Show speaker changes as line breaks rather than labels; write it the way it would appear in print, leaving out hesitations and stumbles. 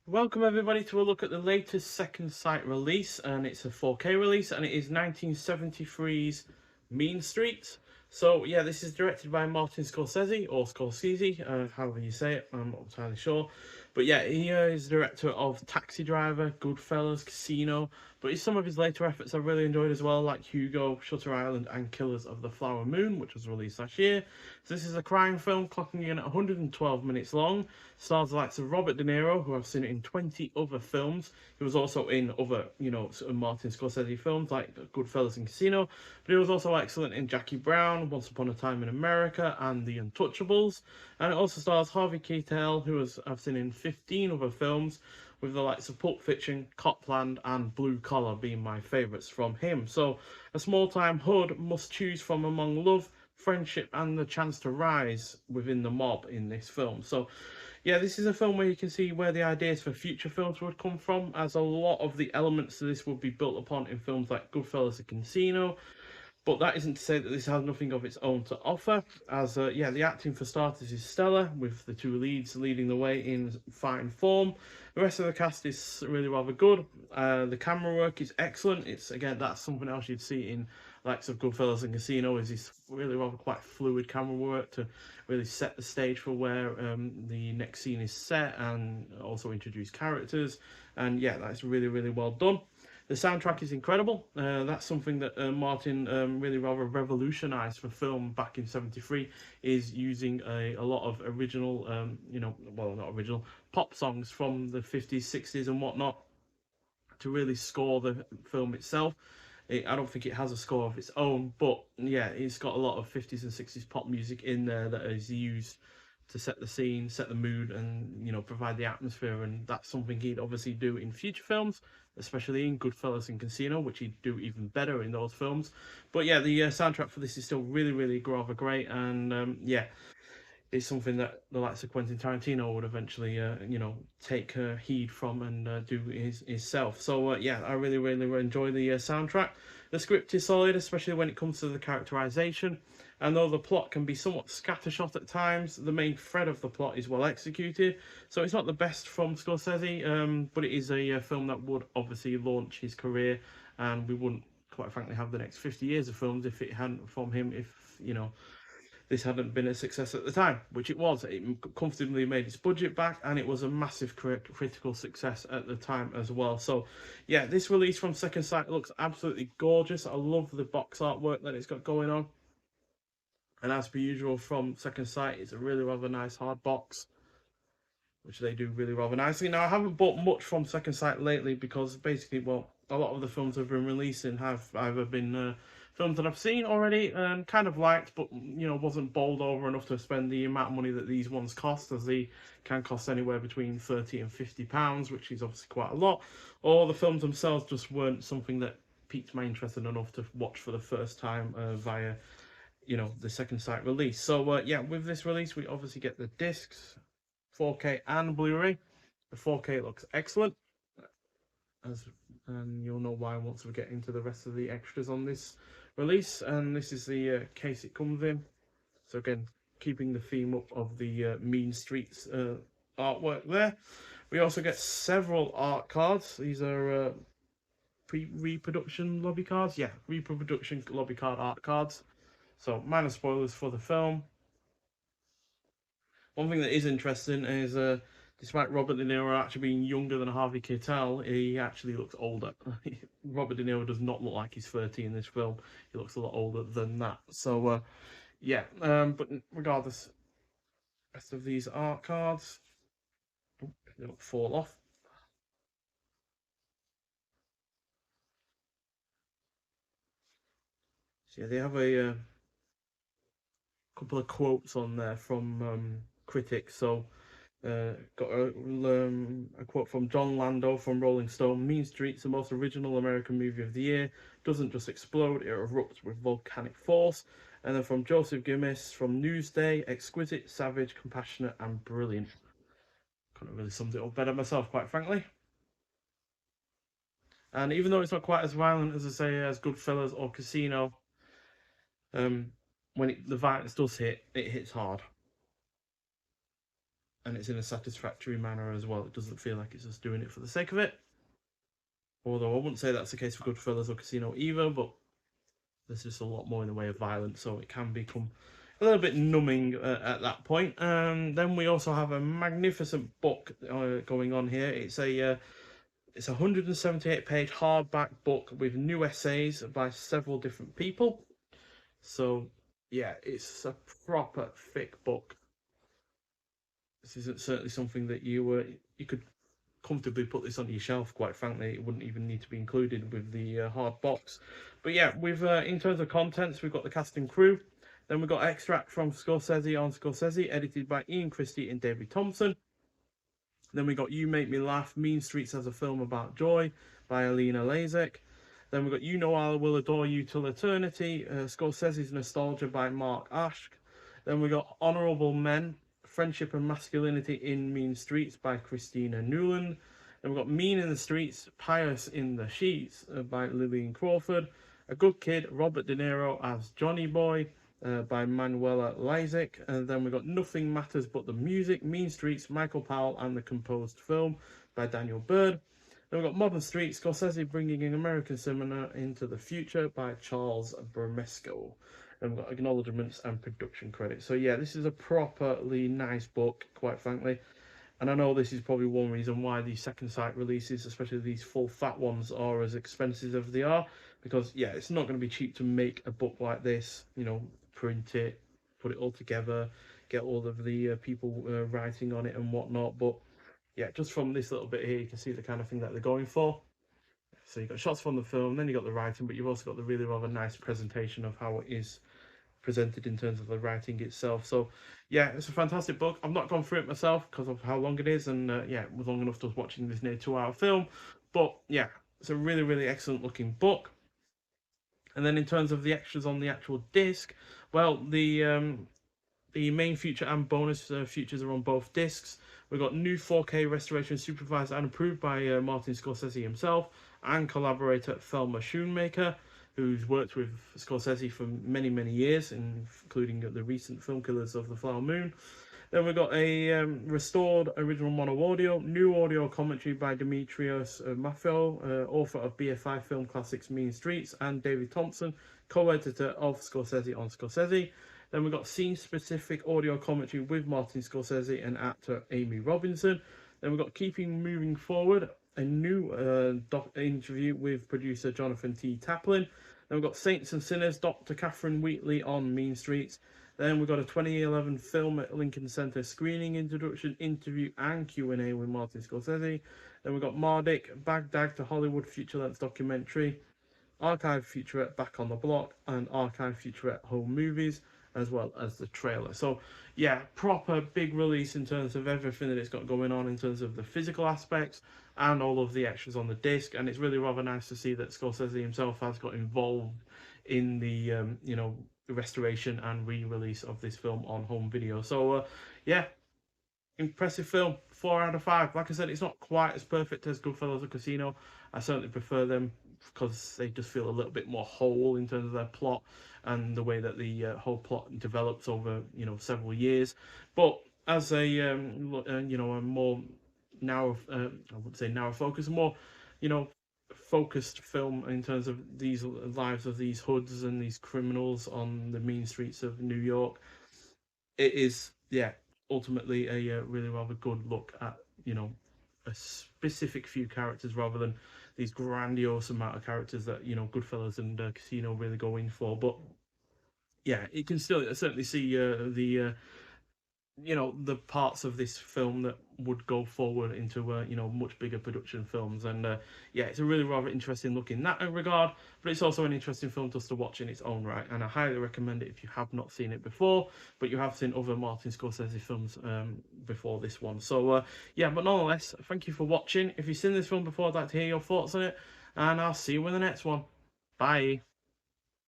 Welcome everybody to a look at the latest Second Sight release, and it's a 4K release, and it is 1973's Mean Streets. So yeah, this is directed by Martin Scorsese, or Scorsese, however you say it, I'm not entirely sure. But yeah, he is director of Taxi Driver, Goodfellas, Casino, but some of his later efforts I really enjoyed as well, like Hugo, Shutter Island, and Killers of the Flower Moon, which was released last year. So this is a crime film clocking in at 112 minutes long. Stars the likes of Robert De Niro, who I've seen in 20 other films. He was also in other, sort of Martin Scorsese films like Goodfellas and Casino. But he was also excellent in Jackie Brown, Once Upon a Time in America, and The Untouchables. And it also stars Harvey Keitel, who I've seen in 15 other films, with the likes of Pulp Fiction, Copland, and Blue Collar being my favourites from him. So, a small time hood must choose from among love, friendship, and the chance to rise within the mob in this film. So, yeah, this is a film where you can see where the ideas for future films would come from, as a lot of the elements to this would be built upon in films like Goodfellas and Casino. But that isn't to say that this has nothing of its own to offer, as yeah, the acting for starters is stellar, with the two leads leading the way in fine form. The rest of the cast is really rather good. The camera work is excellent. It's again, that's something else you'd see in likes of Goodfellas and Casino, is this really rather quite fluid camera work to really set the stage for where the next scene is set, and also introduce characters. And yeah, that's really really well done. The soundtrack is incredible. That's something that Martin really rather revolutionized for film back in '73, is using a lot of original, well, not original, pop songs from the '50s, '60s, and whatnot to really score the film itself. I don't think it has a score of its own, but yeah, it's got a lot of '50s and '60s pop music in there that is used to set the scene, set the mood, and provide the atmosphere. And that's something he'd obviously do in future films, especially in Goodfellas and Casino, which he'd do even better in those films. But yeah, the soundtrack for this is still really, really rather great, and yeah, it's something that the likes of Quentin Tarantino would eventually, take heed from and do himself. So yeah, I really, really enjoy the soundtrack. The script is solid, especially when it comes to the characterization. And though the plot can be somewhat scattershot at times, the main thread of the plot is well executed. So it's not the best from Scorsese, but it is a film that would obviously launch his career, and we wouldn't, quite frankly, have the next 50 years of films if it hadn't from him. If this hadn't been a success at the time, which it was. It comfortably made its budget back, and it was a massive critical success at the time as well. So, yeah, this release from Second Sight looks absolutely gorgeous. I love the box artwork that it's got going on. And as per usual from Second Sight, it's a really rather nice hard box, which they do really rather nicely. Now, I haven't bought much from Second Sight lately because basically, well, a lot of the films I've been releasing have either been films that I've seen already and kind of liked, but wasn't bowled over enough to spend the amount of money that these ones cost, as they can cost anywhere between £30 and £50, which is obviously quite a lot. Or the films themselves just weren't something that piqued my interest enough to watch for the first time via the Second Sight release. So yeah, with this release, we obviously get the discs, 4K and Blu-ray. The 4K looks excellent, as and you'll know why once we get into the rest of the extras on this release. And this is the case it comes in. So again, keeping the theme up of the Mean Streets artwork there. We also get several art cards. These are reproduction lobby cards. Yeah, reproduction lobby card art cards. So minor spoilers for the film. One thing that is interesting is, despite Robert De Niro actually being younger than Harvey Keitel, he actually looks older. Robert De Niro does not look like he's 30 in this film. He looks a lot older than that. So, yeah. But regardless, rest of these art cards, they don't fall off. So yeah, they have a couple of quotes on there from critics. So got a quote from John Lando from Rolling Stone: Mean Streets, the most original American movie of the year, doesn't just explode, it erupts with volcanic force. And then from Joseph Gimmis from Newsday: exquisite, savage, compassionate, and brilliant. Couldn't have really summed it up better myself, quite frankly. And even though it's not quite as violent as I say as Goodfellas or Casino, um, when the violence does hit, it hits hard. and it's in a satisfactory manner as well. It doesn't feel like it's just doing it for the sake of it. Although I wouldn't say that's the case for Goodfellas or Casino either, but there's just a lot more in the way of violence, so it can become a little bit numbing at that point. Then we also have a magnificent book going on here. It's a 178-page hardback book with new essays by several different people. So yeah, it's a proper thick book. This isn't certainly something that you could comfortably put this on your shelf. Quite frankly, it wouldn't even need to be included with the hard box. But yeah, we've in terms of contents, we've got the cast and crew. Then we've got extract from Scorsese on Scorsese, edited by Ian Christie and David Thompson. Then we got You Make Me Laugh, Mean Streets as a Film About Joy by Alina Lazek. Then we got You Know I Will Adore You Till Eternity, Scorsese's Nostalgia by Mark Ashk. Then we got Honourable Men, Friendship and Masculinity in Mean Streets by Christina Newland. Then we've got Mean in the Streets, Pious in the Sheets by Lillian Crawford. A Good Kid, Robert De Niro as Johnny Boy by Manuela Lysick. And then we've got Nothing Matters But the Music, Mean Streets, Michael Powell and the Composed Film by Daniel Bird. Then we've got Modern Street, Scorsese Bringing an American Cinema into the Future by Charles Bramesco. And we've got acknowledgements and production credits. So yeah, this is a properly nice book, quite frankly. And I know this is probably one reason why these second sight releases, especially these full fat ones, are as expensive as they are. Because yeah, it's not going to be cheap to make a book like this. You know, print it, put it all together, get all of the people writing on it and whatnot. But yeah, just from this little bit here, you can see the kind of thing that they're going for. So you've got shots from the film, then you've got the writing, but you've also got the really rather nice presentation of how it is presented in terms of the writing itself. So yeah, it's a fantastic book. I've not gone through it myself because of how long it is, and yeah, it was long enough to us watching this near 2-hour film. But yeah, it's a really, really excellent looking book. And then in terms of the extras on the actual disc, well, the main feature and bonus features are on both discs. We've got new 4K restoration supervised and approved by Martin Scorsese himself and collaborator Thelma Schoonmaker, who's worked with Scorsese for many, many years, including the recent Film Killers of the Flower Moon. Then we've got a restored original mono audio, new audio commentary by Demetrios Maffeo, author of BFI film classics Mean Streets, and David Thompson, co-editor of Scorsese on Scorsese. Then we've got scene-specific audio commentary with Martin Scorsese and actor Amy Robinson. Then we've got Keeping Moving Forward, a new interview with producer Jonathan T. Taplin. Then we've got Saints and Sinners, Dr. Catherine Wheatley on Mean Streets. Then we've got a 2011 film at Lincoln Center screening introduction, interview and Q&A with Martin Scorsese. Then we've got Mardik, Baghdad to Hollywood feature-length documentary, archive featurette Back on the Block, and archive featurette Home Movies, as well as the trailer. So yeah, proper big release in terms of everything that it's got going on in terms of the physical aspects and all of the extras on the disc. And it's really rather nice to see that Scorsese himself has got involved in the you know, the restoration and re-release of this film on home video. So yeah, impressive film, 4 out of 5. Like I said, it's not quite as perfect as Goodfellas or Casino. I certainly prefer them because they just feel a little bit more whole in terms of their plot and the way that the whole plot develops over, you know, several years. But as a you know, a more narrow, I wouldn't say narrow focus, more, you know, focused film in terms of these lives of these hoods and these criminals on the mean streets of New York, it is, yeah, ultimately a really rather good look at, you know, a specific few characters rather than these grandiose amount of characters that, you know, Goodfellas and Casino really go in for. But yeah, it can still certainly see the you know, the parts of this film that would go forward into you know, much bigger production films. And yeah, it's a really rather interesting look in that regard, but it's also an interesting film just to watch in its own right, and I highly recommend it if you have not seen it before, but you have seen other Martin Scorsese films before this one. So yeah, but nonetheless, thank you for watching. If you've seen this film before, I'd like to hear your thoughts on it, and I'll see you in the next one. Bye.